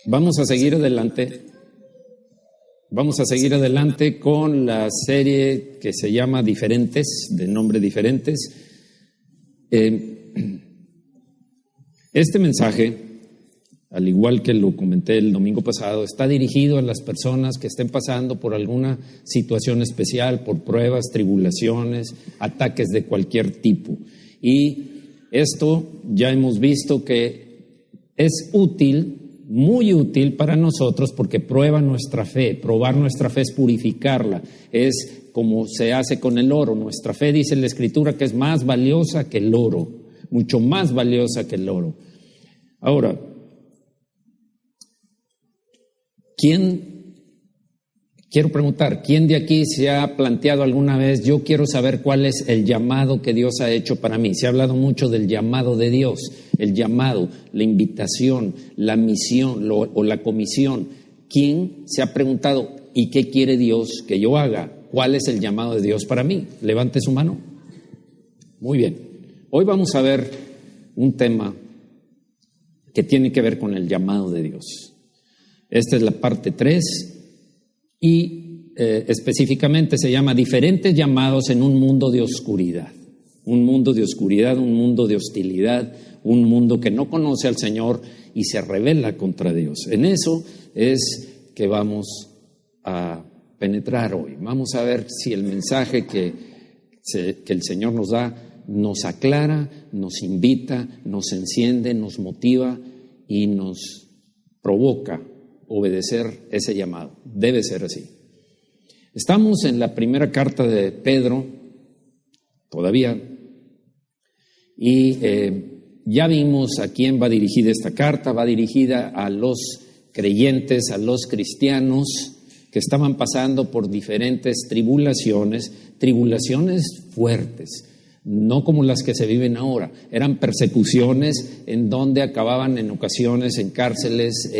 Vamos a seguir adelante. Vamos a seguir adelante con la serie que se llama Diferentes, de nombre Diferentes. Este mensaje, al igual que lo comenté el domingo pasado, está dirigido a las personas que estén pasando por alguna situación especial, por pruebas, tribulaciones, ataques de cualquier tipo. Y esto ya hemos visto que es útil, muy útil para nosotros porque prueba nuestra fe. Probar nuestra fe es purificarla, es como se hace con el oro. Nuestra fe, dice la Escritura, que es más valiosa que el oro, mucho más valiosa que el oro. Ahora, quiero preguntar, ¿quién de aquí se ha planteado alguna vez, yo quiero saber cuál es el llamado que Dios ha hecho para mí? Se ha hablado mucho del llamado de Dios, el llamado, la invitación, la misión o la comisión. ¿Quién se ha preguntado, ¿y qué quiere Dios que yo haga? ¿Cuál es el llamado de Dios para mí? Levante su mano. Muy bien. Hoy vamos a ver un tema que tiene que ver con el llamado de Dios. Esta es la parte 3 y específicamente se llama Diferentes llamados en un mundo de oscuridad. Un mundo de oscuridad, un mundo de hostilidad, un mundo que no conoce al Señor y se rebela contra Dios. En eso es que vamos a penetrar hoy. Vamos a ver si el mensaje que el Señor nos da nos aclara, nos invita, nos enciende, nos motiva y nos provoca obedecer ese llamado. Debe ser así. Estamos en la primera carta de Pedro, todavía, y ya vimos a quién va dirigida esta carta. Va dirigida a los creyentes, a los cristianos que estaban pasando por diferentes tribulaciones fuertes, no como las que se viven ahora. Eran persecuciones en donde acababan en ocasiones en cárceles,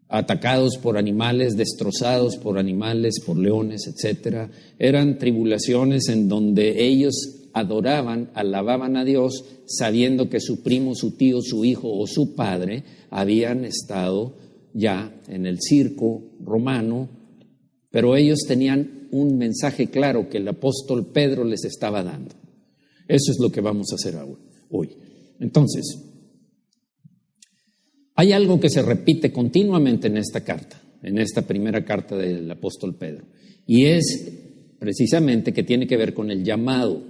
atacados por animales, destrozados por animales, por leones, etcétera. Eran tribulaciones en donde ellos adoraban, alababan a Dios, sabiendo que su primo, su tío, su hijo o su padre habían estado ya en el circo romano, pero ellos tenían un mensaje claro que el apóstol Pedro les estaba dando. Eso es lo que vamos a hacer hoy. Entonces, hay algo que se repite continuamente en esta carta, en esta primera carta del apóstol Pedro, y es precisamente que tiene que ver con el llamado.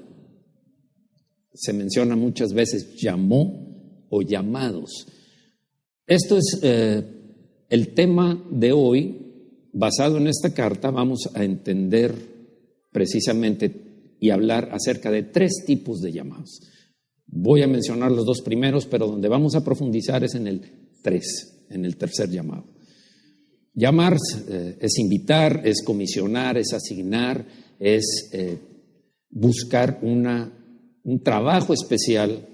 Se menciona muchas veces llamó o llamados. Esto es el tema de hoy. Basado en esta carta vamos a entender precisamente y hablar acerca de 3 tipos de llamados. Voy a mencionar los 2 primeros, pero donde vamos a profundizar es en el 3, en el tercer llamado. Llamar es invitar, es comisionar, es asignar, es buscar un trabajo especial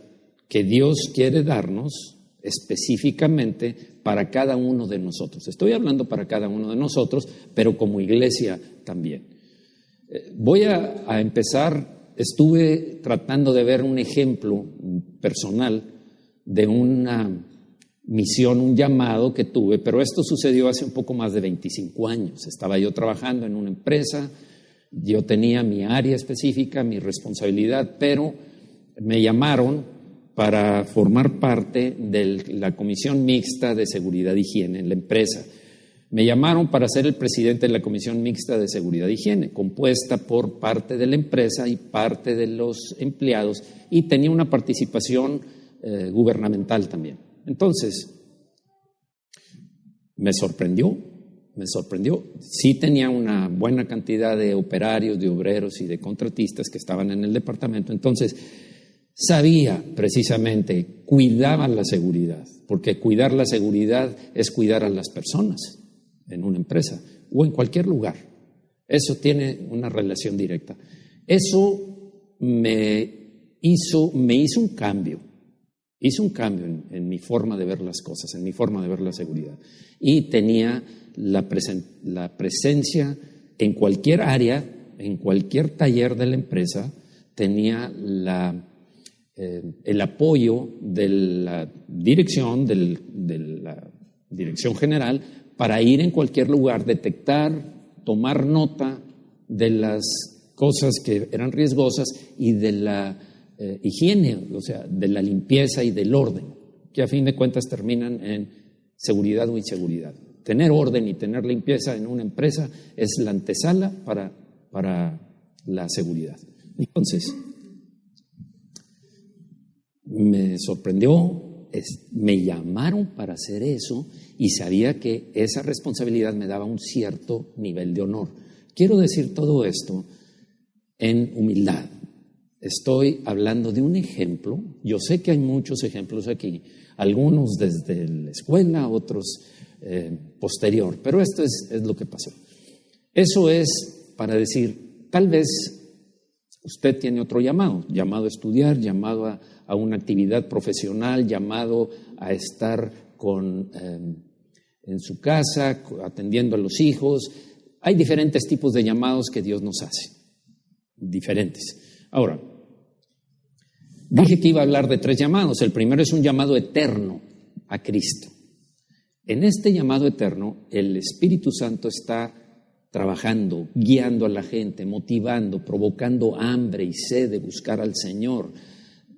que Dios quiere darnos específicamente para cada uno de nosotros. Estoy hablando para cada uno de nosotros, pero como iglesia también. Voy a empezar, estuve tratando de ver un ejemplo personal de una misión, un llamado que tuve, pero esto sucedió hace un poco más de 25 años. Estaba yo trabajando en una empresa, yo tenía mi área específica, mi responsabilidad, pero me llamaron para formar parte de la Comisión Mixta de Seguridad e Higiene en la empresa. Me llamaron para ser el presidente de la Comisión Mixta de Seguridad e Higiene, compuesta por parte de la empresa y parte de los empleados, y tenía una participación gubernamental también. Entonces, me sorprendió. Sí tenía una buena cantidad de operarios, de obreros y de contratistas que estaban en el departamento. Entonces, sabía precisamente, cuidaba la seguridad, porque cuidar la seguridad es cuidar a las personas en una empresa o en cualquier lugar. Eso tiene una relación directa. Eso me hizo un cambio. Hizo un cambio en mi forma de ver las cosas, en mi forma de ver la seguridad. Y tenía la presencia en cualquier área, en cualquier taller de la empresa, tenía el apoyo de la dirección, de la dirección general, para ir en cualquier lugar, detectar, tomar nota de las cosas que eran riesgosas y de la higiene, o sea, de la limpieza y del orden, que a fin de cuentas terminan en seguridad o inseguridad. Tener orden y tener limpieza en una empresa es la antesala para la seguridad. Entonces, me sorprendió, me llamaron para hacer eso y sabía que esa responsabilidad me daba un cierto nivel de honor. Quiero decir todo esto en humildad. Estoy hablando de un ejemplo. Yo sé que hay muchos ejemplos aquí, algunos desde la escuela, otros posterior, pero esto es lo que pasó. Eso es para decir, tal vez usted tiene otro llamado a estudiar, llamado a una actividad profesional, llamado a estar en su casa, atendiendo a los hijos. Hay diferentes tipos de llamados que Dios nos hace, diferentes. Ahora, dije que iba a hablar de 3 llamados. El primero es un llamado eterno a Cristo. En este llamado eterno, el Espíritu Santo está trabajando, guiando a la gente, motivando, provocando hambre y sed de buscar al Señor,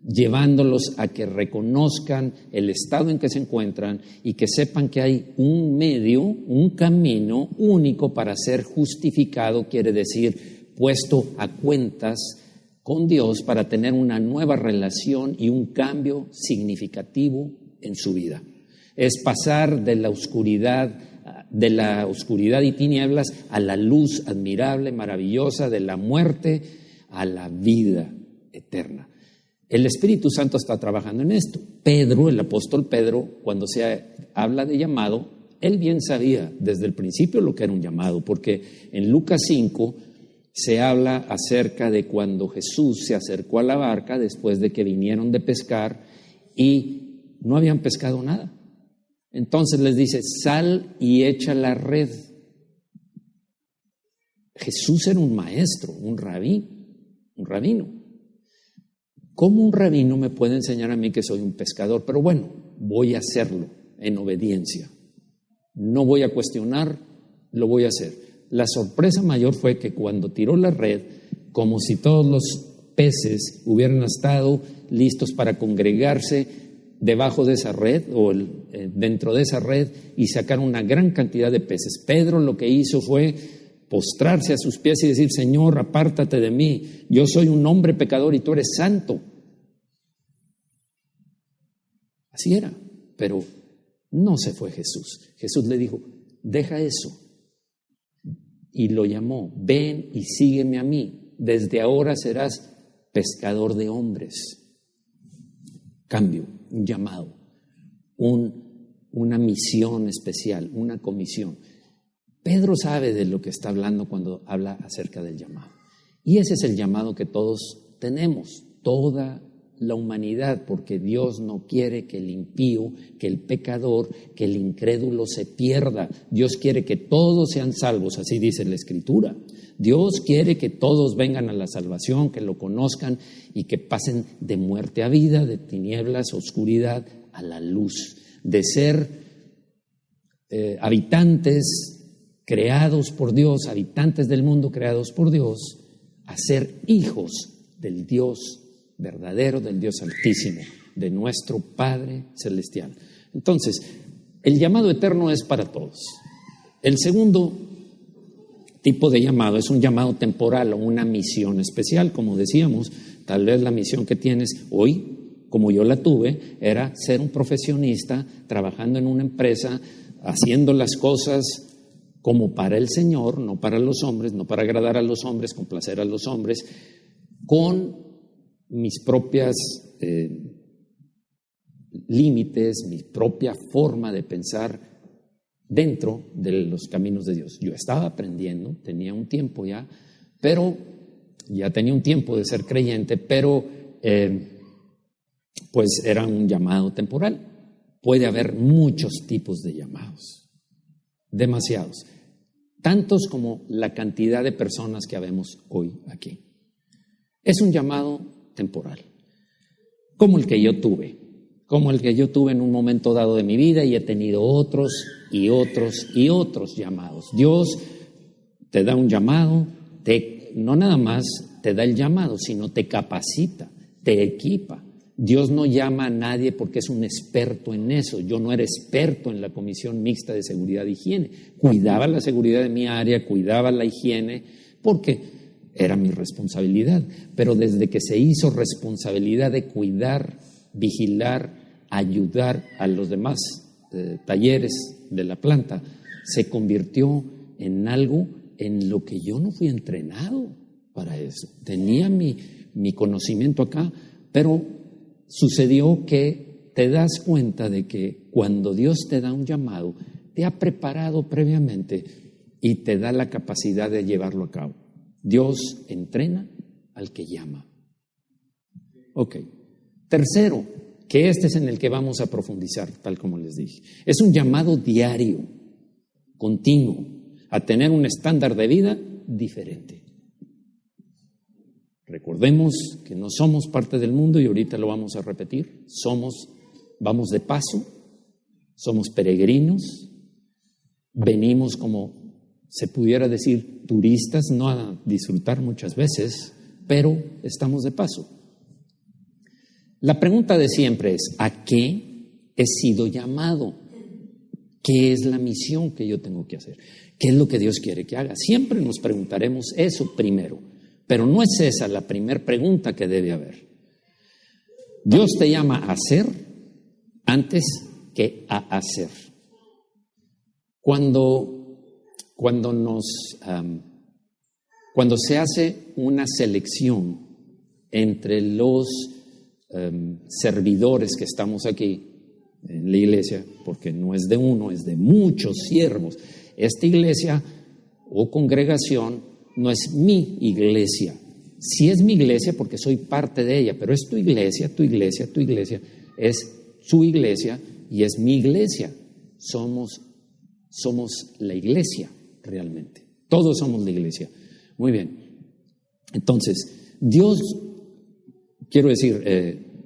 llevándolos a que reconozcan el estado en que se encuentran y que sepan que hay un medio, un camino único para ser justificado, quiere decir, puesto a cuentas con Dios para tener una nueva relación y un cambio significativo en su vida. Es pasar de la oscuridad y tinieblas a la luz admirable, maravillosa, de la muerte a la vida eterna. El Espíritu Santo está trabajando en esto. Pedro, el apóstol Pedro, cuando se habla de llamado, él bien sabía desde el principio lo que era un llamado, porque en Lucas 5 se habla acerca de cuando Jesús se acercó a la barca después de que vinieron de pescar y no habían pescado nada. Entonces les dice, sal y echa la red. Jesús era un maestro, un rabino. ¿Cómo un rabino me puede enseñar a mí que soy un pescador? Pero bueno, voy a hacerlo en obediencia. No voy a cuestionar, lo voy a hacer. La sorpresa mayor fue que cuando tiró la red, como si todos los peces hubieran estado listos para congregarse debajo de esa red o dentro de esa red y sacar una gran cantidad de peces. Pedro lo que hizo fue postrarse a sus pies y decir, Señor, apártate de mí, yo soy un hombre pecador y tú eres santo. Así era, pero no se fue Jesús. Jesús le dijo, deja eso. Y lo llamó, ven y sígueme a mí, desde ahora serás pescador de hombres. Cambio, un llamado, una misión especial, una comisión. Pedro sabe de lo que está hablando cuando habla acerca del llamado. Y ese es el llamado que todos tenemos, toda la humanidad, porque Dios no quiere que el impío, que el pecador, que el incrédulo se pierda. Dios quiere que todos sean salvos, así dice la Escritura. Dios quiere que todos vengan a la salvación, que lo conozcan y que pasen de muerte a vida, de tinieblas, oscuridad, a la luz, de ser habitantes creados por Dios, habitantes del mundo creados por Dios, a ser hijos del Dios verdadero, del Dios altísimo, de nuestro Padre celestial. Entonces, el llamado eterno es para todos. El segundo tipo de llamado es un llamado temporal o una misión especial, como decíamos. Tal vez la misión que tienes hoy, como yo la tuve, era ser un profesionista, trabajando en una empresa, haciendo las cosas como para el Señor, no para los hombres, no para agradar a los hombres, complacer a los hombres, con mis propias límites, mi propia forma de pensar dentro de los caminos de Dios. Yo estaba aprendiendo, tenía un tiempo ya, pero ya tenía un tiempo de ser creyente, pero pues era un llamado temporal. Puede haber muchos tipos de llamados, demasiados, tantos como la cantidad de personas que habemos hoy aquí. Es un llamado temporal, como el que yo tuve, como el que yo tuve en un momento dado de mi vida, y he tenido otros y otros y otros llamados. Dios te da un llamado, no nada más te da el llamado, sino te capacita, te equipa. Dios no llama a nadie porque es un experto en eso. Yo no era experto en la Comisión Mixta de Seguridad e Higiene. Cuidaba la seguridad de mi área, cuidaba la higiene, porque era mi responsabilidad. Pero desde que se hizo responsabilidad de cuidar, vigilar, ayudar a los demás talleres de la planta, se convirtió en algo en lo que yo no fui entrenado para eso. Tenía mi conocimiento acá, pero sucedió que te das cuenta de que cuando Dios te da un llamado, te ha preparado previamente y te da la capacidad de llevarlo a cabo. Dios entrena al que llama. Ok. Tercero, que este es en el que vamos a profundizar, tal como les dije. Es un llamado diario, continuo, a tener un estándar de vida diferente. Recordemos que no somos parte del mundo y ahorita lo vamos a repetir. Vamos de paso, somos peregrinos, venimos como se pudiera decir turistas, no a disfrutar muchas veces, pero estamos de paso. La pregunta de siempre es, ¿a qué he sido llamado? ¿Qué es la misión que yo tengo que hacer? ¿Qué es lo que Dios quiere que haga? Siempre nos preguntaremos eso primero. Pero no es esa la primera pregunta que debe haber. Dios te llama a hacer antes que a hacer. Cuando se hace una selección entre los servidores que estamos aquí en la iglesia, porque no es de uno, es de muchos siervos, esta iglesia o congregación no es mi iglesia. Sí es mi iglesia porque soy parte de ella, pero es tu iglesia, es su iglesia y es mi iglesia. Somos la iglesia realmente. Todos somos la iglesia. Muy bien. Entonces, Dios, quiero decir,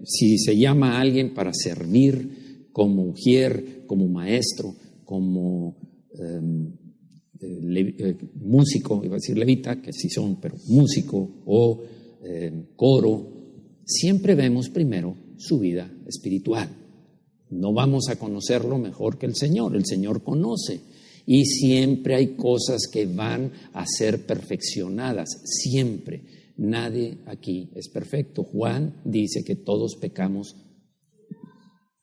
si se llama a alguien para servir como ujier, como maestro, como músico, iba a decir levita, que sí son, pero músico o coro, siempre vemos primero su vida espiritual. No vamos a conocerlo mejor que el Señor conoce, y siempre hay cosas que van a ser perfeccionadas, siempre. Nadie aquí es perfecto. Juan dice que todos pecamos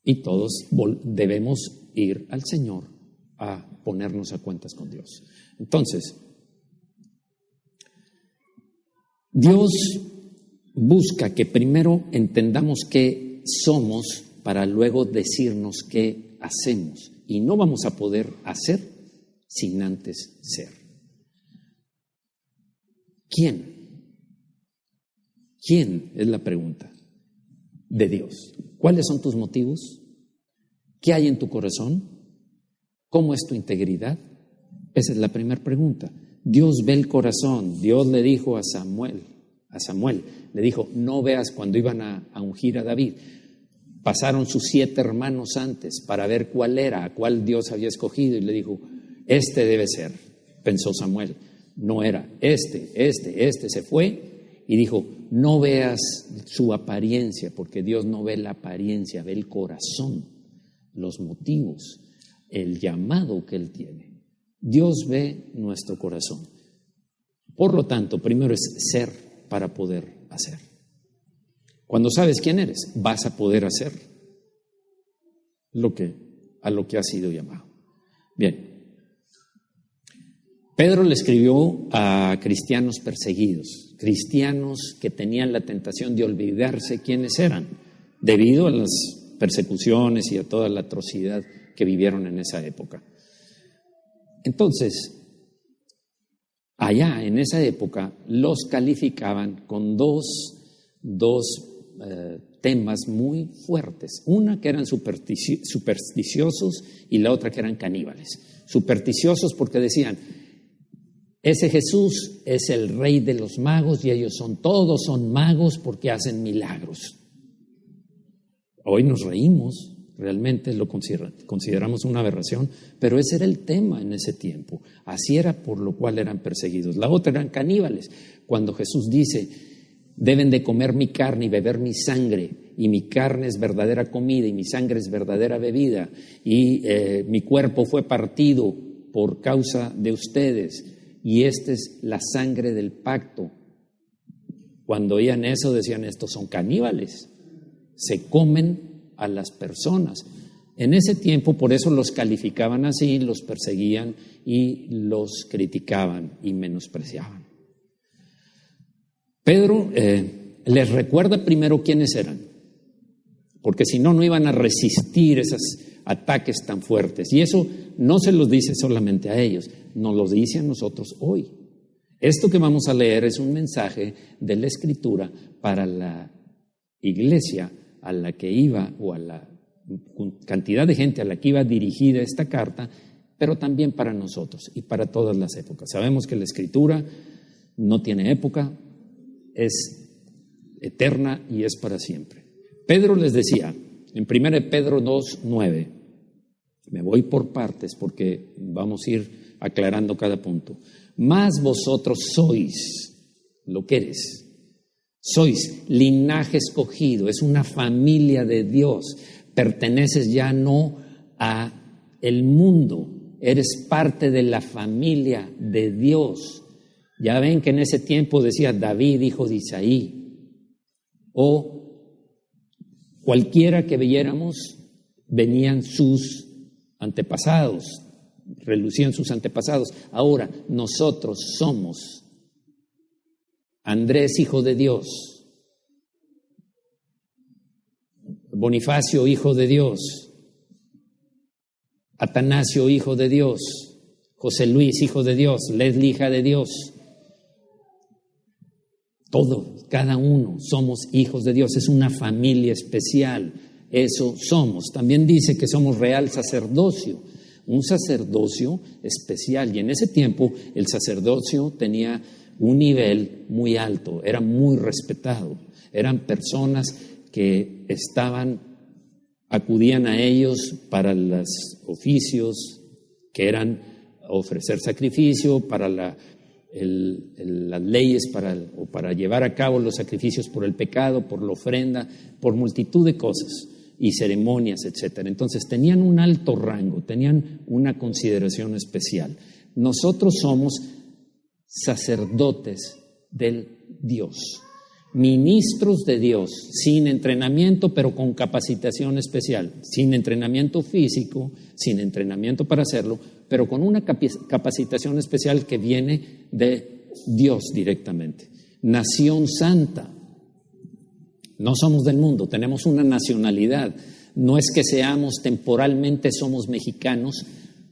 y todos debemos ir al Señor a ponernos a cuentas con Dios. Entonces, Dios busca que primero entendamos qué somos para luego decirnos qué hacemos. Y no vamos a poder hacer sin antes ser. ¿Quién? ¿Quién es la pregunta de Dios? ¿Cuáles son tus motivos? ¿Qué hay en tu corazón? ¿Cómo es tu integridad? Esa es la primera pregunta. Dios ve el corazón. Dios le dijo a Samuel, le dijo, no veas cuando iban a ungir a David. Pasaron sus 7 hermanos antes para ver cuál era, a cuál Dios había escogido, y le dijo, este debe ser. Pensó Samuel, no era, este se fue y dijo, no veas su apariencia, porque Dios no ve la apariencia, ve el corazón, los motivos, el llamado que Él tiene. Dios ve nuestro corazón. Por lo tanto, primero es ser para poder hacer. Cuando sabes quién eres, vas a poder hacer a lo que has sido llamado. Bien. Pedro le escribió a cristianos perseguidos, cristianos que tenían la tentación de olvidarse quiénes eran, debido a las persecuciones y a toda la atrocidad que vivieron en esa época. Entonces, allá en esa época los calificaban con dos temas muy fuertes. Una que eran supersticiosos y la otra que eran caníbales. Supersticiosos porque decían, ese Jesús es el rey de los magos y ellos todos son magos porque hacen milagros. Hoy nos reímos, realmente lo consideramos una aberración, pero ese era el tema en ese tiempo. Así era por lo cual eran perseguidos. La otra eran caníbales. Cuando Jesús dice, deben de comer mi carne y beber mi sangre, y mi carne es verdadera comida y mi sangre es verdadera bebida, y mi cuerpo fue partido por causa de ustedes, y esta es la sangre del pacto. Cuando oían eso decían, estos son caníbales, se comen a las personas. En ese tiempo por eso los calificaban así, los perseguían y los criticaban y menospreciaban. Pedro les recuerda primero quiénes eran, porque si no, no iban a resistir esos ataques tan fuertes. Y eso no se los dice solamente a ellos, nos lo dice a nosotros hoy. Esto que vamos a leer es un mensaje de la Escritura para la iglesia a la que iba, o a la cantidad de gente a la que iba dirigida esta carta, pero también para nosotros y para todas las épocas. Sabemos que la Escritura no tiene época, es eterna y es para siempre. Pedro les decía, en 1 Pedro 2:9, me voy por partes porque vamos a ir aclarando cada punto. Mas vosotros sois lo que eres. Sois linaje escogido, es una familia de Dios. Perteneces ya no a el mundo, eres parte de la familia de Dios. Ya ven que en ese tiempo decía David, hijo de Isaí, o cualquiera que viéramos, venían sus antepasados, relucían sus antepasados. Ahora nosotros somos Andrés, hijo de Dios, Bonifacio, hijo de Dios, Atanasio, hijo de Dios, José Luis, hijo de Dios, Leslie, hija de Dios. Todos, cada uno, somos hijos de Dios, es una familia especial, eso somos. También dice que somos real sacerdocio, un sacerdocio especial, y en ese tiempo el sacerdocio tenía un nivel muy alto, era muy respetado, eran personas que acudían a ellos para los oficios que eran ofrecer sacrificio, para las leyes, para llevar a cabo los sacrificios por el pecado, por la ofrenda, por multitud de cosas y ceremonias, etcétera. Entonces tenían un alto rango, tenían una consideración especial. Nosotros somos sacerdotes del Dios, ministros de Dios, sin entrenamiento, pero con capacitación especial, sin entrenamiento físico, sin entrenamiento para hacerlo, pero con una capacitación especial que viene de Dios directamente. Nación santa. No somos del mundo, tenemos una nacionalidad. No es que seamos temporalmente, somos mexicanos,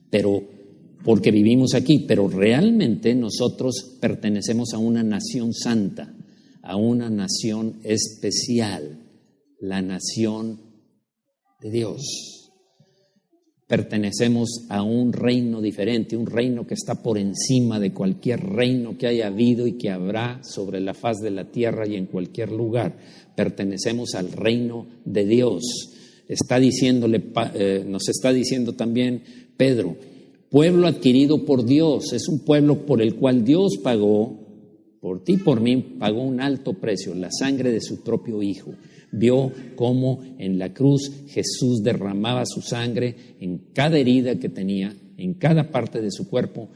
pero porque vivimos aquí, pero realmente nosotros pertenecemos a una nación santa, a una nación especial, la nación de Dios. Pertenecemos a un reino diferente, un reino que está por encima de cualquier reino que haya habido y que habrá sobre la faz de la tierra y en cualquier lugar. Pertenecemos al reino de Dios. Nos está diciendo también Pedro, pueblo adquirido por Dios, es un pueblo por el cual Dios pagó, por ti y por mí, pagó un alto precio, la sangre de su propio Hijo. Vio cómo en la cruz Jesús derramaba su sangre en cada herida que tenía, en cada parte de su cuerpo,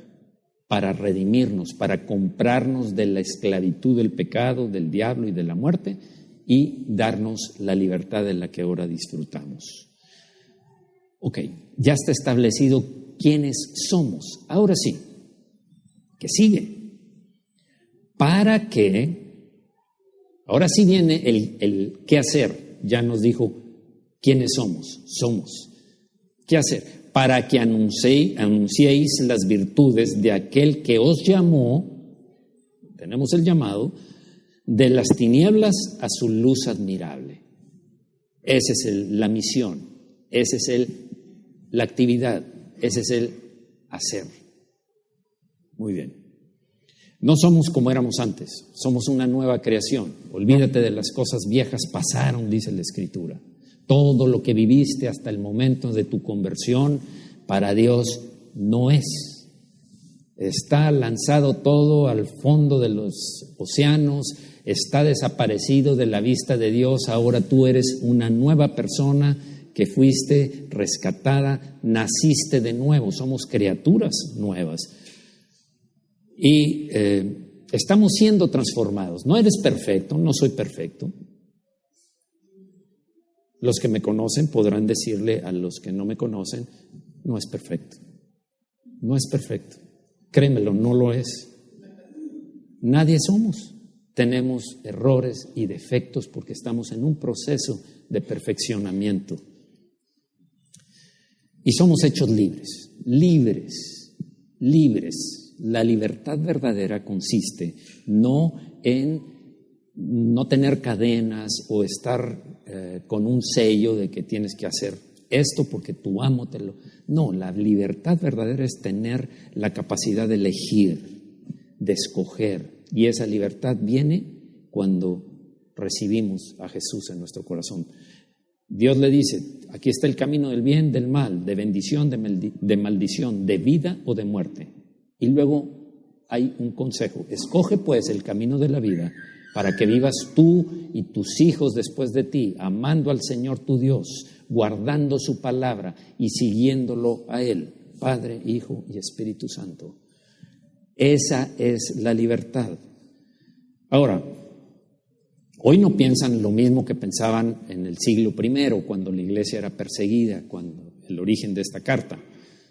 para redimirnos, para comprarnos de la esclavitud del pecado, del diablo y de la muerte, y darnos la libertad de la que ahora disfrutamos. Ok, ya está establecido quiénes somos. Ahora sí, ¿qué sigue? Para que, ahora sí viene el qué hacer. Ya nos dijo quiénes somos. ¿Qué hacer? Para que anunciéis las virtudes de aquel que os llamó, tenemos el llamado, de las tinieblas a su luz admirable. Esa es la misión, esa es la actividad, ese es el hacer. Muy bien. No somos como éramos antes, somos una nueva creación. Olvídate de las cosas viejas, pasaron, dice la Escritura. Todo lo que viviste hasta el momento de tu conversión para Dios no es. Está lanzado todo al fondo de los océanos, está desaparecido de la vista de Dios. Ahora tú eres una nueva persona que fuiste rescatada, naciste de nuevo, somos criaturas nuevas. Y estamos siendo transformados. No eres perfecto, no soy perfecto. Los que me conocen podrán decirle a los que no me conocen, no es perfecto. No es perfecto. Créemelo, no lo es. Nadie somos. Tenemos errores y defectos porque estamos en un proceso de perfeccionamiento. Y somos hechos libres, libres. La libertad verdadera consiste no en no tener cadenas o estar con un sello de que tienes que hacer esto porque tu amo te lo... No, la libertad verdadera es tener la capacidad de elegir, de escoger. Y esa libertad viene cuando recibimos a Jesús en nuestro corazón. Dios le dice, aquí está el camino del bien, del mal, de bendición, de maldición, de vida o de muerte. Y luego hay un consejo, escoge pues el camino de la vida para que vivas tú y tus hijos después de ti, amando al Señor tu Dios, guardando su palabra y siguiéndolo a Él, Padre, Hijo y Espíritu Santo. Esa es la libertad. Ahora, hoy no piensan lo mismo que pensaban en el siglo I, cuando la iglesia era perseguida, cuando el origen de esta carta.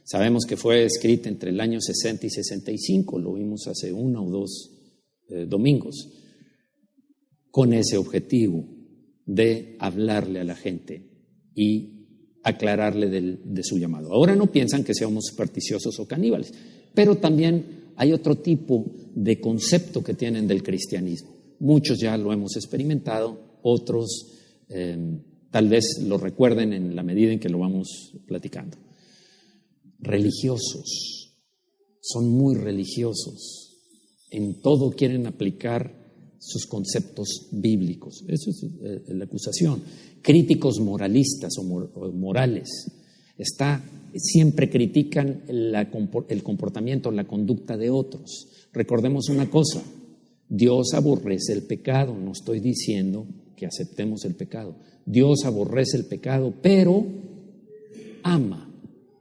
Sabemos que fue escrita entre el año 60 y 65, lo vimos hace 1 o 2 domingos, con ese objetivo de hablarle a la gente y aclararle de su llamado. Ahora no piensan que seamos supersticiosos o caníbales, pero también hay otro tipo de concepto que tienen del cristianismo. Muchos ya lo hemos experimentado, otros tal vez lo recuerden en la medida en que lo vamos platicando. Religiosos, son muy religiosos, en todo quieren aplicar sus conceptos bíblicos. Eso es la acusación. Críticos moralistas o morales. Siempre critican el comportamiento, la conducta de otros. Recordemos una cosa, Dios aborrece el pecado. No estoy diciendo que aceptemos el pecado. Dios aborrece el pecado, pero ama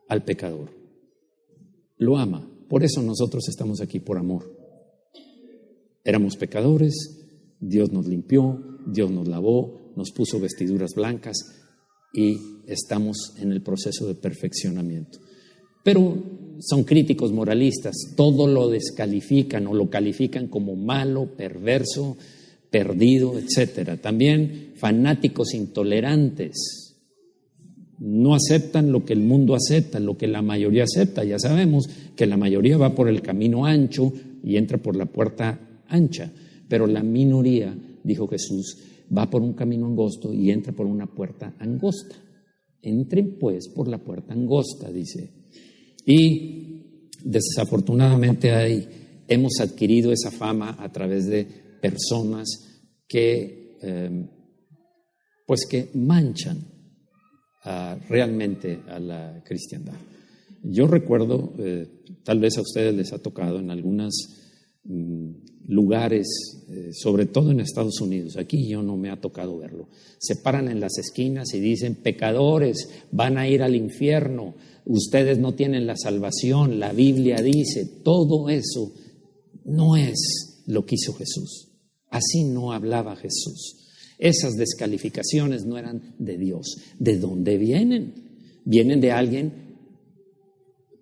al pecador. Lo ama. Por eso nosotros estamos aquí, por amor. Éramos pecadores, Dios nos limpió, Dios nos lavó, nos puso vestiduras blancas y estamos en el proceso de perfeccionamiento. Pero son críticos moralistas, todo lo descalifican o lo califican como malo, perverso, perdido, etcétera. También fanáticos intolerantes, no aceptan lo que el mundo acepta, lo que la mayoría acepta. Ya sabemos que la mayoría va por el camino ancho y entra por la puerta ancha, pero la minoría, dijo Jesús, va por un camino angosto y entra por una puerta angosta. Entren pues por la puerta angosta, dice. Y desafortunadamente hemos adquirido esa fama a través de personas que manchan realmente a la cristiandad. Yo recuerdo, tal vez a ustedes les ha tocado en algunas lugares, sobre todo en Estados Unidos, aquí yo no me ha tocado verlo, se paran en las esquinas y dicen, pecadores, van a ir al infierno, ustedes no tienen la salvación, la Biblia dice, todo eso no es lo que hizo Jesús, así no hablaba Jesús, esas descalificaciones no eran de Dios. ¿De dónde vienen? Vienen de alguien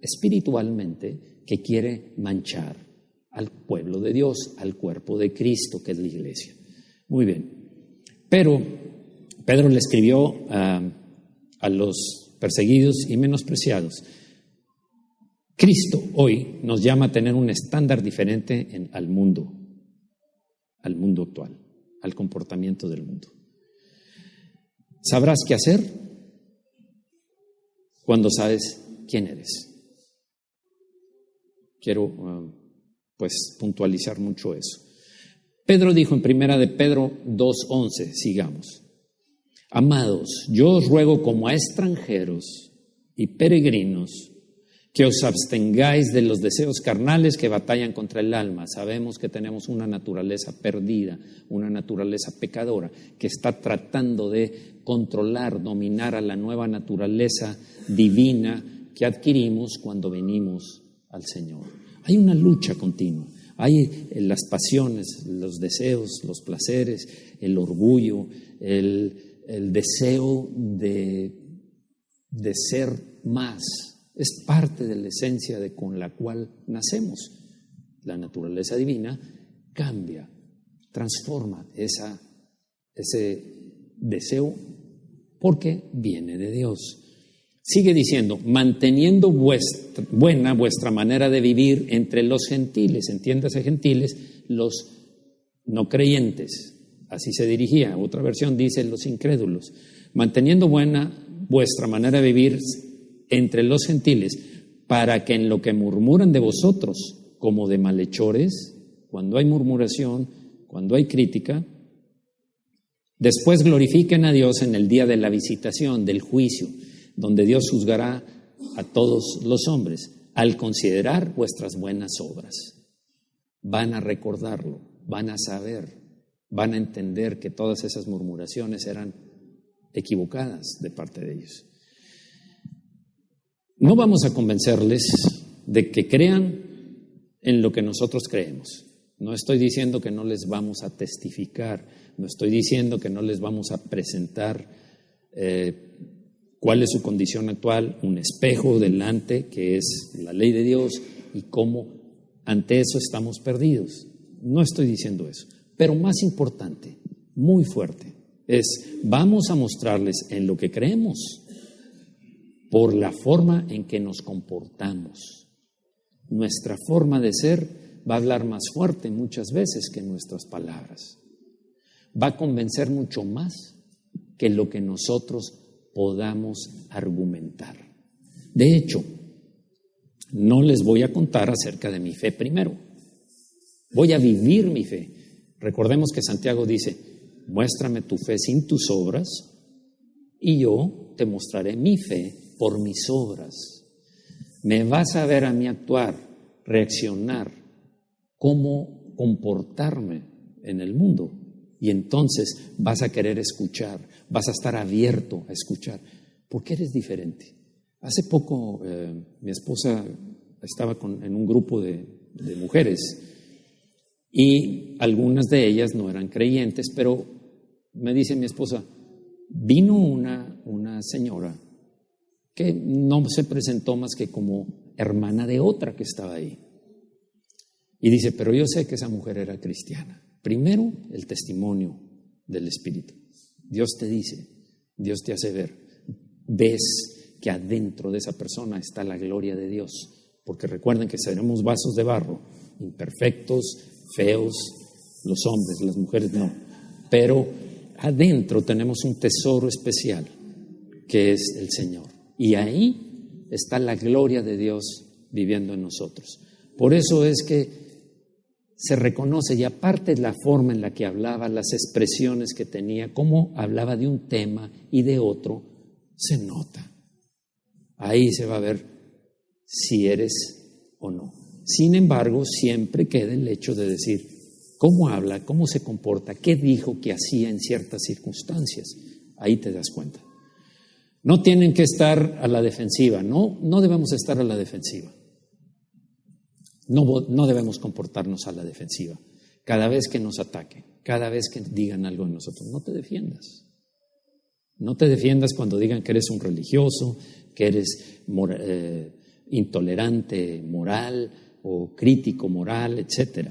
espiritualmente que quiere manchar al pueblo de Dios, al cuerpo de Cristo, que es la iglesia. Muy bien. Pero Pedro le escribió a los perseguidos y menospreciados. Cristo hoy nos llama a tener un estándar diferente al mundo actual, al comportamiento del mundo. ¿Sabrás qué hacer? Cuando sabes quién eres. Quiero puntualizar mucho eso. Pedro dijo en 1 de Pedro 2:11, sigamos. Amados, yo os ruego como a extranjeros y peregrinos que os abstengáis de los deseos carnales que batallan contra el alma. Sabemos que tenemos una naturaleza perdida, una naturaleza pecadora, que está tratando de controlar, dominar a la nueva naturaleza divina que adquirimos cuando venimos al Señor. Hay una lucha continua, hay las pasiones, los deseos, los placeres, el orgullo, el deseo de ser más. Es parte de la esencia con la cual nacemos. La naturaleza divina cambia, transforma ese deseo porque viene de Dios. Sigue diciendo, manteniendo buena vuestra manera de vivir entre los gentiles, entiéndase gentiles, los no creyentes, así se dirigía. Otra versión dice los incrédulos, manteniendo buena vuestra manera de vivir entre los gentiles, para que en lo que murmuran de vosotros como de malhechores, cuando hay murmuración, cuando hay crítica, después glorifiquen a Dios en el día de la visitación, del juicio, donde Dios juzgará a todos los hombres, al considerar vuestras buenas obras. Van a recordarlo, van a saber, van a entender que todas esas murmuraciones eran equivocadas de parte de ellos. No vamos a convencerles de que crean en lo que nosotros creemos. No estoy diciendo que no les vamos a testificar, no estoy diciendo que no les vamos a presentar cuál es su condición actual, un espejo delante que es la ley de Dios y cómo ante eso estamos perdidos. No estoy diciendo eso, pero más importante, muy fuerte, es vamos a mostrarles en lo que creemos por la forma en que nos comportamos. Nuestra forma de ser va a hablar más fuerte muchas veces que nuestras palabras. Va a convencer mucho más que lo que nosotros podamos argumentar. De hecho, no les voy a contar acerca de mi fe primero. Voy a vivir mi fe. Recordemos que Santiago dice, muéstrame tu fe sin tus obras y yo te mostraré mi fe por mis obras. Me vas a ver a mí actuar, reaccionar, cómo comportarme en el mundo. Y entonces vas a querer escuchar, vas a estar abierto a escuchar, porque eres diferente. Hace poco mi esposa estaba en un grupo de mujeres y algunas de ellas no eran creyentes, pero me dice mi esposa, vino una señora que no se presentó más que como hermana de otra que estaba ahí. Y dice, pero yo sé que esa mujer era cristiana. Primero, el testimonio del Espíritu. Dios te dice, Dios te hace ver. Ves que adentro de esa persona está la gloria de Dios. Porque recuerden que seremos vasos de barro, imperfectos, feos, los hombres, las mujeres no. Pero adentro tenemos un tesoro especial, que es el Señor. Y ahí está la gloria de Dios viviendo en nosotros. Por eso es que se reconoce, y aparte la forma en la que hablaba, las expresiones que tenía, cómo hablaba de un tema y de otro, se nota. Ahí se va a ver si eres o no. Sin embargo, siempre queda el hecho de decir cómo habla, cómo se comporta, qué dijo que hacía en ciertas circunstancias. Ahí te das cuenta. No tienen que estar a la defensiva, no debemos estar a la defensiva. No debemos comportarnos a la defensiva. Cada vez que nos ataquen, cada vez que digan algo de nosotros, no te defiendas. No te defiendas cuando digan que eres un religioso, que eres intolerante moral o crítico moral, etc.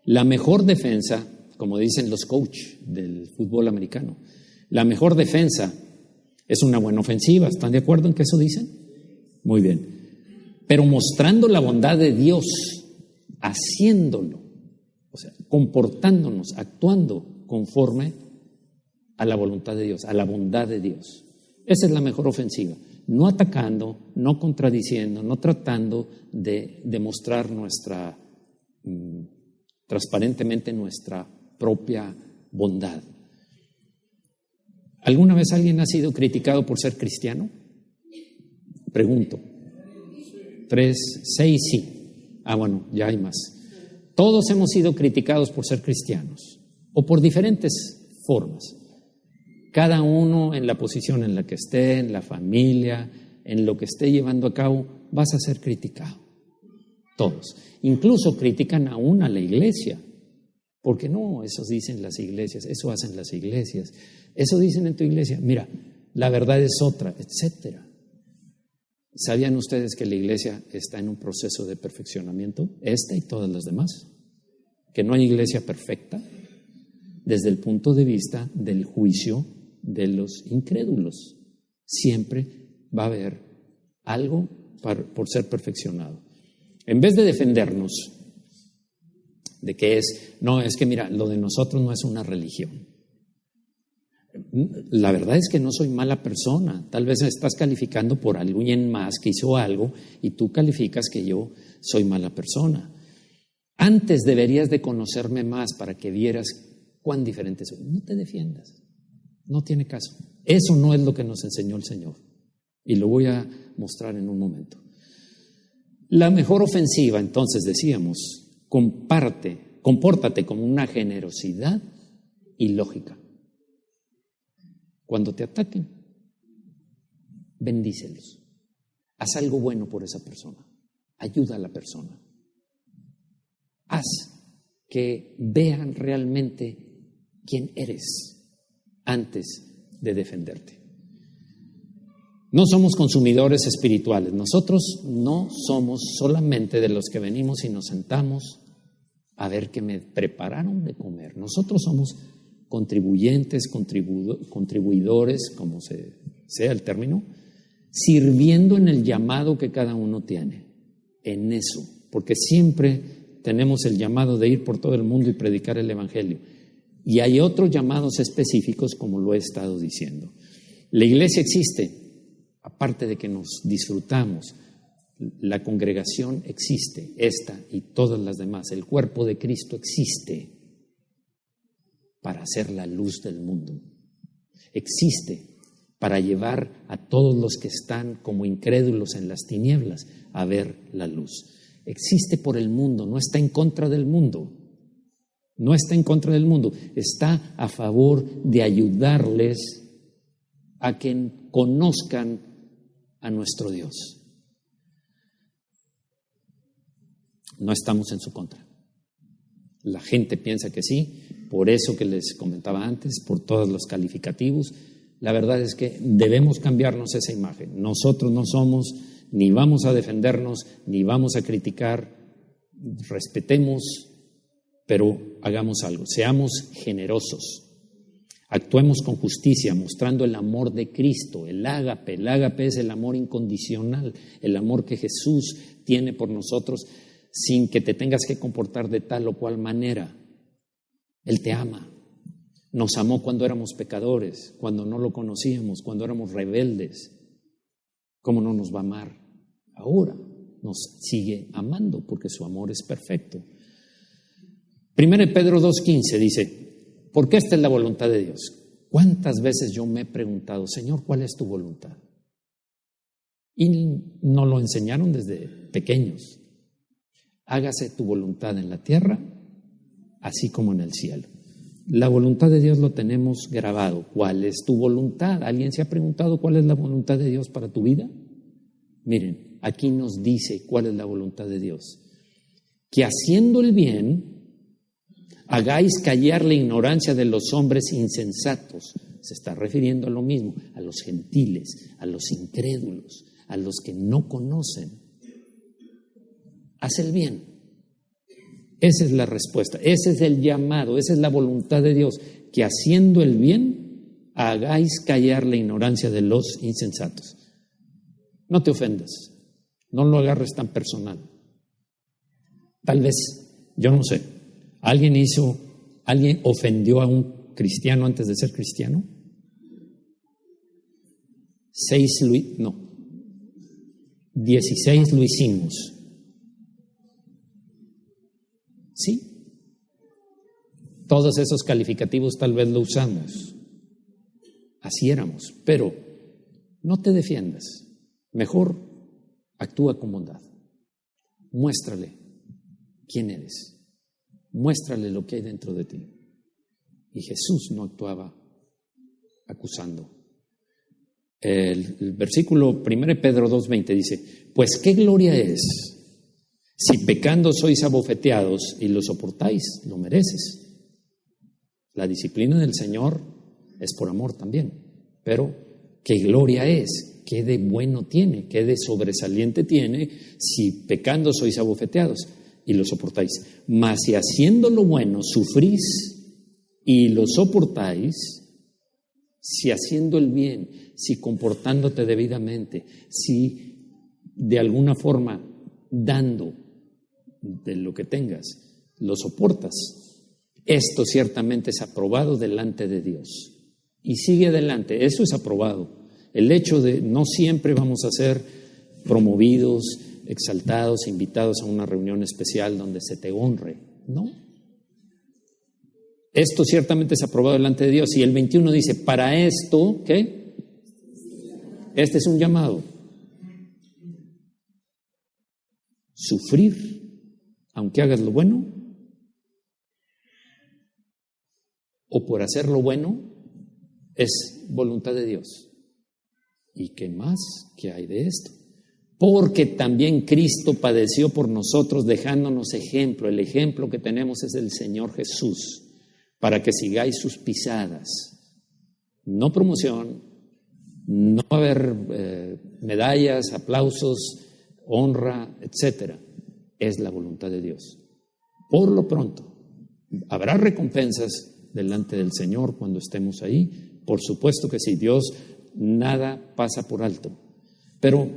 La mejor defensa, como dicen los coaches del fútbol americano, la mejor defensa es una buena ofensiva. ¿Están de acuerdo en que eso dicen? Muy bien. Pero mostrando la bondad de Dios, haciéndolo, o sea, comportándonos, actuando conforme a la voluntad de Dios, a la bondad de Dios. Esa es la mejor ofensiva. No atacando, no contradiciendo, no tratando de demostrar transparentemente nuestra propia bondad. ¿Alguna vez alguien ha sido criticado por ser cristiano? Pregunto. 3, 6, sí. Bueno, ya hay más. Todos hemos sido criticados por ser cristianos o por diferentes formas. Cada uno en la posición en la que esté, en la familia, en lo que esté llevando a cabo, vas a ser criticado. Todos. Incluso critican aún a la iglesia. Porque no, eso dicen las iglesias, eso hacen las iglesias, eso dicen en tu iglesia. Mira, la verdad es otra, etcétera. ¿Sabían ustedes que la iglesia está en un proceso de perfeccionamiento? Esta y todas las demás. Que no hay iglesia perfecta desde el punto de vista del juicio de los incrédulos. Siempre va a haber algo por ser perfeccionado. En vez de defendernos de que es que mira, lo de nosotros no es una religión. La verdad es que no soy mala persona. Tal vez me estás calificando por alguien más que hizo algo y tú calificas que yo soy mala persona. Antes deberías de conocerme más para que vieras cuán diferente soy. No te defiendas. No tiene caso. Eso no es lo que nos enseñó el Señor. Y lo voy a mostrar en un momento. La mejor ofensiva, entonces decíamos, compórtate con una generosidad y lógica. Cuando te ataquen, bendícelos. Haz algo bueno por esa persona. Ayuda a la persona. Haz que vean realmente quién eres antes de defenderte. No somos consumidores espirituales. Nosotros no somos solamente de los que venimos y nos sentamos a ver qué me prepararon de comer. Nosotros somos contribuyentes, contribuidores, como sea el término, sirviendo en el llamado que cada uno tiene. En eso, porque siempre tenemos el llamado de ir por todo el mundo y predicar el evangelio. Y hay otros llamados específicos, como lo he estado diciendo. La iglesia existe. Aparte de que nos disfrutamos, la congregación existe, esta y todas las demás. El cuerpo de Cristo existe para hacer la luz del mundo. Existe para llevar a todos los que están como incrédulos en las tinieblas a ver la luz. Existe por el mundo, no está en contra del mundo. No está en contra del mundo, está a favor de ayudarles a que conozcan a nuestro Dios. No estamos en su contra. La gente piensa que sí, por eso que les comentaba antes, por todos los calificativos. La verdad es que debemos cambiarnos esa imagen. Nosotros no somos, ni vamos a defendernos, ni vamos a criticar. Respetemos, pero hagamos algo. Seamos generosos. Actuemos con justicia, mostrando el amor de Cristo, el ágape. El ágape es el amor incondicional, el amor que Jesús tiene por nosotros sin que te tengas que comportar de tal o cual manera. Él te ama. Nos amó cuando éramos pecadores, cuando no lo conocíamos, cuando éramos rebeldes. ¿Cómo no nos va a amar ahora? Nos sigue amando porque su amor es perfecto. 1 Pedro 2:15 dice, porque esta es la voluntad de Dios. ¿Cuántas veces yo me he preguntado, Señor, cuál es tu voluntad? Y nos lo enseñaron desde pequeños. Hágase tu voluntad en la tierra, así como en el cielo. La voluntad de Dios lo tenemos grabado. ¿Cuál es tu voluntad? ¿Alguien se ha preguntado cuál es la voluntad de Dios para tu vida? Miren, aquí nos dice cuál es la voluntad de Dios. Que haciendo el bien, hagáis callar la ignorancia de los hombres insensatos. Se está refiriendo a lo mismo, a los gentiles, a los incrédulos, a los que no conocen. Haz el bien. Esa es la respuesta, ese es el llamado, esa es la voluntad de Dios, que haciendo el bien hagáis callar la ignorancia de los insensatos. No te ofendas, no lo agarres tan personal. Tal vez, yo no sé, ¿alguien ofendió a un cristiano antes de ser cristiano? 16 lo hicimos. ¿Sí? Todos esos calificativos tal vez lo usamos. Así éramos, pero no te defiendas. Mejor actúa con bondad. Muéstrale quién eres. Muéstrale lo que hay dentro de ti. Y Jesús no actuaba acusando. El versículo 1 Pedro 2:20 dice: pues qué gloria es si pecando sois abofeteados y lo soportáis, lo mereces. La disciplina del Señor es por amor también, pero qué gloria es, qué de bueno tiene, qué de sobresaliente tiene si pecando sois abofeteados y lo soportáis. Mas si haciendo lo bueno sufrís y lo soportáis, si haciendo el bien, si comportándote debidamente, si de alguna forma dando de lo que tengas, lo soportas, esto ciertamente es aprobado delante de Dios. Y sigue adelante, eso es aprobado. El hecho de no siempre vamos a ser promovidos, exaltados, invitados a una reunión especial donde se te honre, ¿no? Esto ciertamente es aprobado delante de Dios. Y el 21 dice, para esto, ¿qué? Este es un llamado. Sufrir, aunque hagas lo bueno, o por hacer lo bueno, es voluntad de Dios. ¿Y qué más? ¿Qué hay de esto? Porque también Cristo padeció por nosotros, dejándonos ejemplo. El ejemplo que tenemos es del Señor Jesús, para que sigáis sus pisadas. No promoción, no va a haber medallas, aplausos, honra, etcétera. Es la voluntad de Dios. Por lo pronto, habrá recompensas delante del Señor cuando estemos ahí. Por supuesto que sí, Dios nada pasa por alto. Pero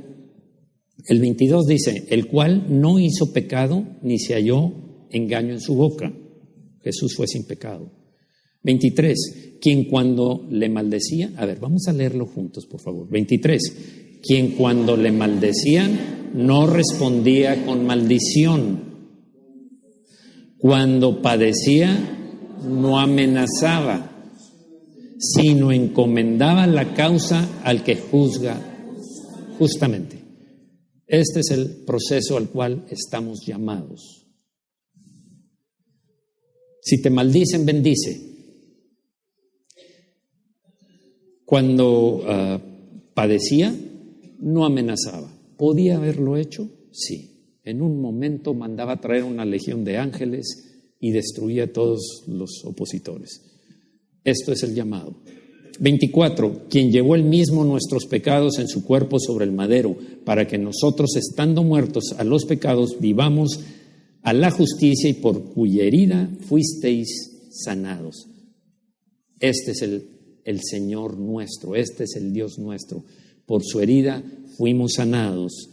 el 22 dice, el cual no hizo pecado ni se halló engaño en su boca. Jesús fue sin pecado. 23, quien cuando le maldecía, a ver, vamos a leerlo juntos, por favor. 23, quien cuando le maldecían no respondía con maldición. Cuando padecía no amenazaba, sino encomendaba la causa al que juzga justamente. Este es el proceso al cual estamos llamados. Si te maldicen, bendice. Cuando padecía, no amenazaba. ¿Podía haberlo hecho? Sí. En un momento mandaba traer una legión de ángeles y destruía a todos los opositores. Esto es el llamado. 24, quien llevó él mismo nuestros pecados en su cuerpo sobre el madero, para que nosotros, estando muertos a los pecados, vivamos a la justicia, y por cuya herida fuisteis sanados. Este es el Señor nuestro, este es el Dios nuestro. Por su herida fuimos sanados.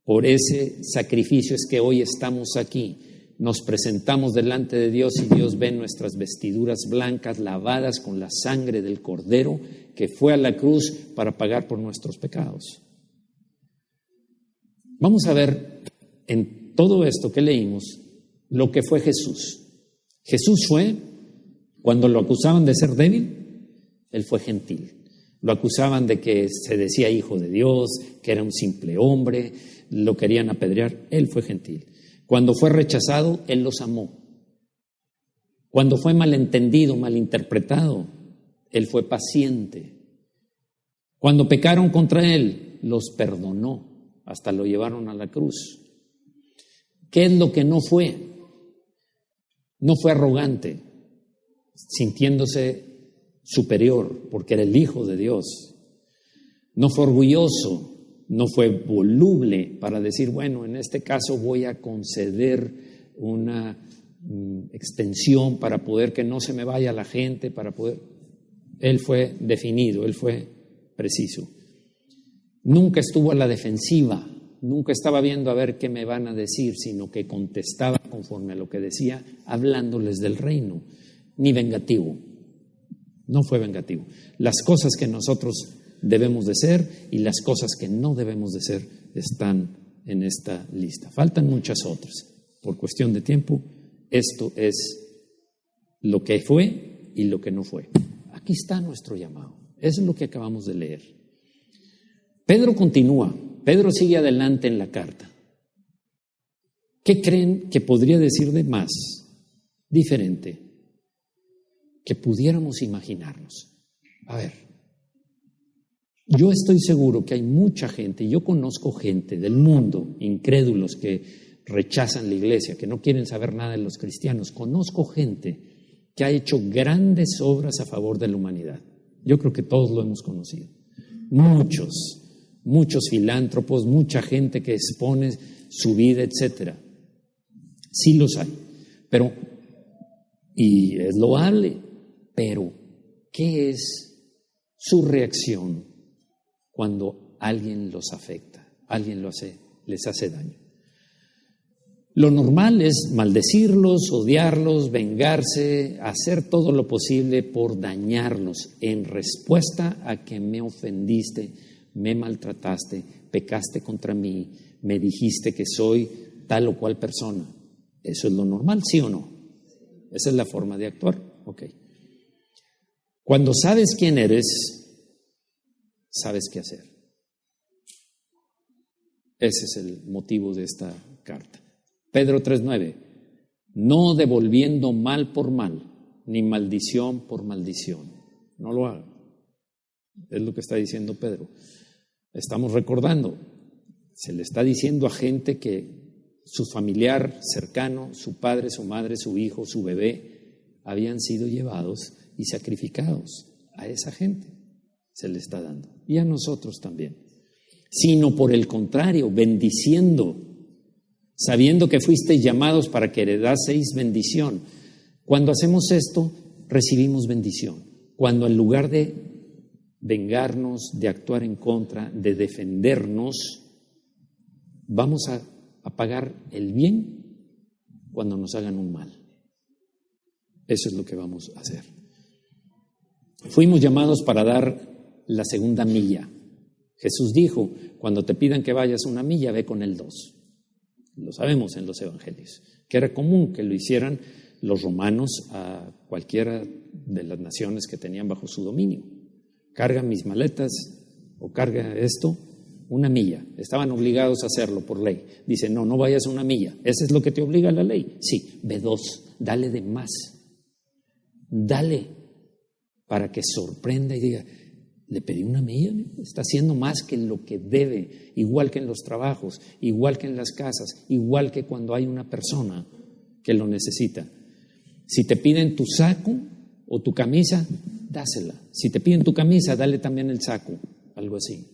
Por ese sacrificio es que hoy estamos aquí. Nos presentamos delante de Dios y Dios ve nuestras vestiduras blancas lavadas con la sangre del Cordero que fue a la cruz para pagar por nuestros pecados. Vamos a ver en todo esto que leímos lo que fue Jesús. Jesús fue, cuando lo acusaban de ser débil, él fue gentil. Lo acusaban de que se decía hijo de Dios, que era un simple hombre, lo querían apedrear, él fue gentil. Cuando fue rechazado, él los amó. Cuando fue malentendido, malinterpretado, él fue paciente. Cuando pecaron contra él, los perdonó, hasta lo llevaron a la cruz. ¿Qué es lo que no fue? No fue arrogante, sintiéndose superior, porque era el Hijo de Dios. No fue orgulloso, no fue voluble para decir, bueno, en este caso voy a conceder una extensión para poder que no se me vaya la gente, para poder... Él fue definido, él fue preciso. Nunca estuvo a la defensiva, nunca estaba viendo a ver qué me van a decir, sino que contestaba conforme a lo que decía, hablándoles del reino, ni vengativo. No fue vengativo. Las cosas que nosotros debemos de ser y las cosas que no debemos de ser están en esta lista. Faltan muchas otras. Por cuestión de tiempo, esto es lo que fue y lo que no fue. Aquí está nuestro llamado. Eso es lo que acabamos de leer. Pedro continúa, Pedro sigue adelante en la carta. ¿Qué creen que podría decir de más, diferente, que pudiéramos imaginarnos? A ver, yo estoy seguro que hay mucha gente, yo conozco gente del mundo, incrédulos que rechazan la iglesia, que no quieren saber nada de los cristianos. Conozco gente que ha hecho grandes obras a favor de la humanidad. Yo creo que todos lo hemos conocido. Muchos filántropos, mucha gente que expone su vida, etcétera. Sí los hay, pero, y es loable, pero ¿qué es su reacción cuando alguien los afecta, alguien les hace daño? Lo normal es maldecirlos, odiarlos, vengarse, hacer todo lo posible por dañarlos en respuesta a que me ofendiste, me maltrataste, pecaste contra mí, me dijiste que soy tal o cual persona. ¿Eso es lo normal, sí o no? Esa es la forma de actuar. Ok. Cuando sabes quién eres, sabes qué hacer. Ese es el motivo de esta carta. Pedro 3:9, no devolviendo mal por mal, ni maldición por maldición. No lo hagan. Es lo que está diciendo Pedro. Estamos recordando, se le está diciendo a gente que su familiar cercano, su padre, su madre, su hijo, su bebé, habían sido llevados y sacrificados. A esa gente se le está dando. Y a nosotros también. Sino por el contrario, bendiciendo, sabiendo que fuisteis llamados para que heredaseis bendición. Cuando hacemos esto, recibimos bendición. Cuando en lugar de vengarnos, de actuar en contra, de defendernos, vamos a pagar el bien cuando nos hagan un mal. Eso es lo que vamos a hacer. Fuimos llamados para dar la segunda milla. Jesús dijo, cuando te pidan que vayas una milla, ve con el 2. Lo sabemos en los evangelios, que era común que lo hicieran los romanos a cualquiera de las naciones que tenían bajo su dominio. Carga mis maletas o carga esto, una milla. Estaban obligados a hacerlo por ley. Dice, no vayas una milla. ¿Eso es lo que te obliga la ley? Sí, ve 2, dale de más. Dale para que sorprenda y diga, le pedí una milla, está haciendo más que lo que debe, igual que en los trabajos, igual que en las casas, igual que cuando hay una persona que lo necesita. Si te piden tu saco o tu camisa, dásela. Si te piden tu camisa, dale también el saco, algo así.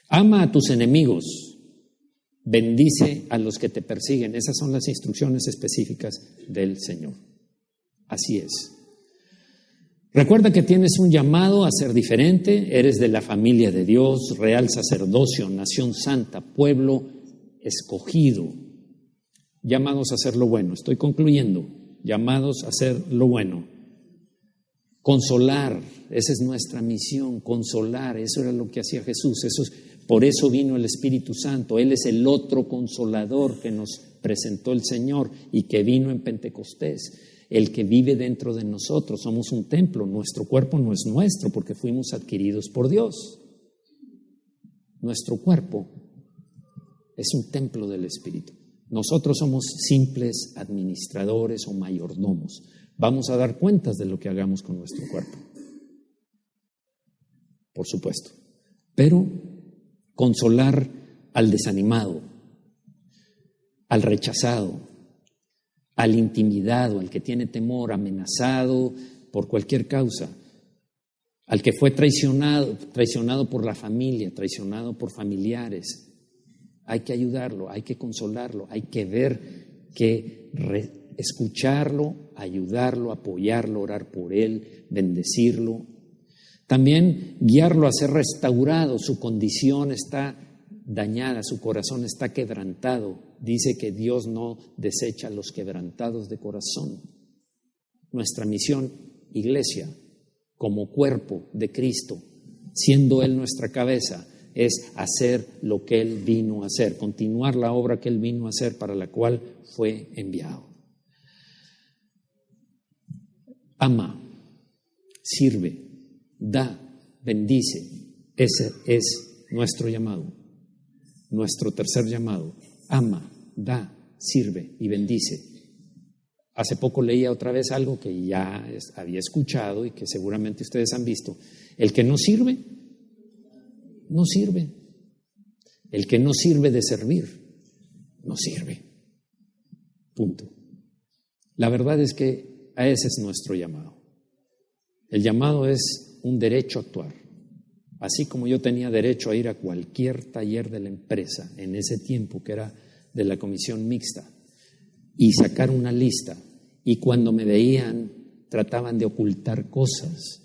Ama a tus enemigos, bendice a los que te persiguen. Esas son las instrucciones específicas del Señor. Así es. Recuerda que tienes un llamado a ser diferente, eres de la familia de Dios, real sacerdocio, nación santa, pueblo escogido, llamados a hacer lo bueno. Estoy concluyendo, llamados a hacer lo bueno. Consolar, esa es nuestra misión, consolar, eso era lo que hacía Jesús, por eso vino el Espíritu Santo, Él es el otro consolador que nos presentó el Señor y que vino en Pentecostés. El que vive dentro de nosotros, somos un templo, nuestro cuerpo no es nuestro porque fuimos adquiridos por Dios. Nuestro cuerpo es un templo del Espíritu. Nosotros somos simples administradores o mayordomos. Vamos a dar cuentas de lo que hagamos con nuestro cuerpo, por supuesto. Pero consolar al desanimado, al rechazado, al intimidado, al que tiene temor, amenazado por cualquier causa, al que fue traicionado por la familia, traicionado por familiares. Hay que ayudarlo, hay que consolarlo, hay que ver, escucharlo, ayudarlo, apoyarlo, orar por él, bendecirlo. También guiarlo a ser restaurado, su condición está dañada, su corazón está quebrantado. Dice que Dios no desecha a los quebrantados de corazón. Nuestra misión, iglesia, como cuerpo de Cristo, siendo Él nuestra cabeza, es hacer lo que Él vino a hacer, continuar la obra que Él vino a hacer para la cual fue enviado. Ama, sirve, da, bendice. Ese es nuestro llamado, nuestro tercer llamado. Ama, da, sirve y bendice. Hace poco leía otra vez algo que ya había escuchado y que seguramente ustedes han visto. El que no sirve, no sirve. El que no sirve de servir, no sirve. Punto. La verdad es que a ese es nuestro llamado. El llamado es un derecho a actuar. Así como yo tenía derecho a ir a cualquier taller de la empresa en ese tiempo que era de la comisión mixta y sacar una lista, y cuando me veían trataban de ocultar cosas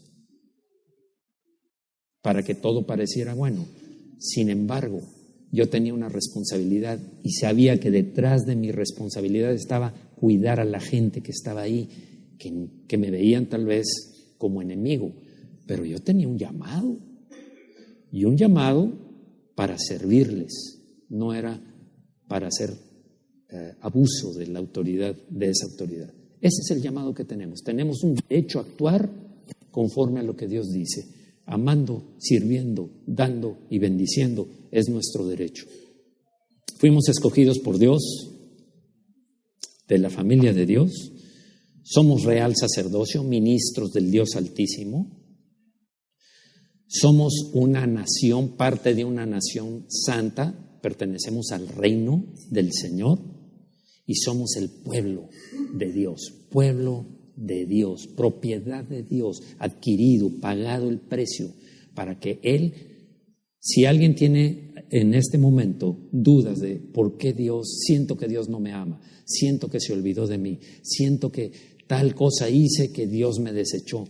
para que todo pareciera bueno. Sin embargo, yo tenía una responsabilidad y sabía que detrás de mi responsabilidad estaba cuidar a la gente que estaba ahí, que me veían tal vez como enemigo, pero yo tenía un llamado, y un llamado para servirles, no era para hacer abuso de la autoridad, de esa autoridad. Ese es el llamado que tenemos. Tenemos un derecho a actuar conforme a lo que Dios dice. Amando, sirviendo, dando y bendiciendo es nuestro derecho. Fuimos escogidos por Dios, de la familia de Dios. Somos real sacerdocio, ministros del Dios Altísimo. Somos una nación, parte de una nación santa. Pertenecemos al reino del Señor y somos el pueblo de Dios, propiedad de Dios, adquirido, pagado el precio para que Él, si alguien tiene en este momento dudas de por qué Dios, siento que Dios no me ama, siento que se olvidó de mí, siento que tal cosa hice que Dios me desechó,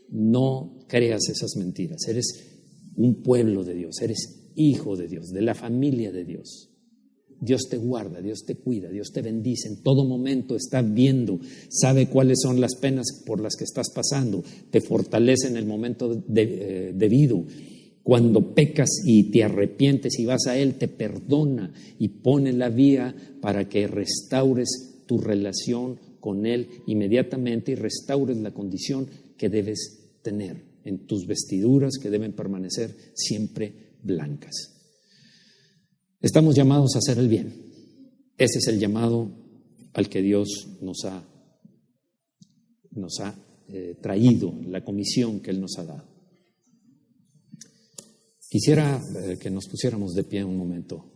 no creas esas mentiras. Eres un pueblo de Dios, eres hijo de Dios, de la familia de Dios. Dios te guarda, Dios te cuida, Dios te bendice. En todo momento está viendo, sabe cuáles son las penas por las que estás pasando, te fortalece en el momento debido. Cuando pecas y te arrepientes y vas a Él, te perdona y pone la vía para que restaures tu relación con Él inmediatamente y restaures la condición que debes tener en tus vestiduras, que deben permanecer siempre blancas. Estamos llamados a hacer el bien. Ese es el llamado al que Dios nos ha traído, la comisión que Él nos ha dado. Quisiera que nos pusiéramos de pie un momento.